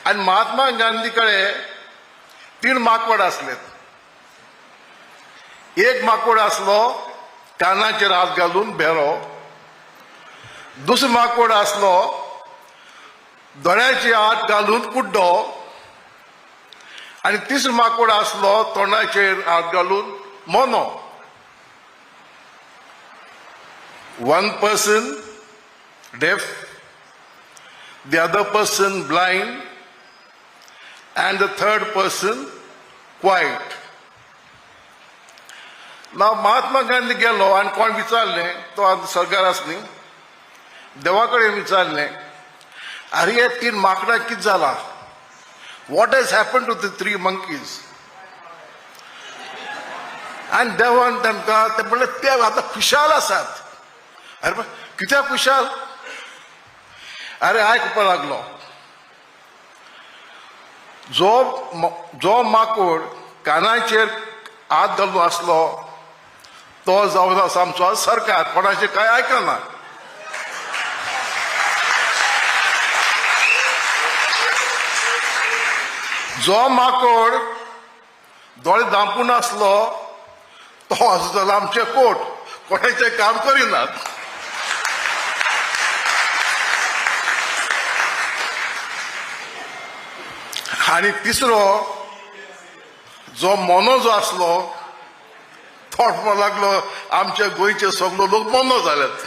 आणि महात्मा गांधीकडे 3 माकड असलेत. एक माकड असलो कानाचेर हात घालून भेरो, दुसरो माकड असलो दोळ्याचे हात घालून कुड्डो, आणि तिसरो माकड असलो तोंडाचेर हात घालून mono. One person deaf, the other person blind, and the third person quiet. ना महात्मा गांधी गेलो आणि कोण विचारले, तो आज सरकारासनी देवाकडे विचारले, अरे हे 3 माकडां कितें जाला? What has happened to the 3 monkeys? आणि देवान तांकां ते म्हणले ते आतां खुशाल आसात. अरे कित्याक खुशाल? अरे आयकपा लागलो, जो माकड कानाचेर हात घालून असलो तो जावन आसा आमचो सरकार, कोणाचें कांय आयकना. जो माकड दोळे धांपून असलो तो आसलो आमचे कोट, कोणाचें काम करिनात. आणि तिसरो जो मोनो जो असलो तो म्हणपाक लागलो आमच्या गोंयचे सगळे लोक मोनो जाल्यात.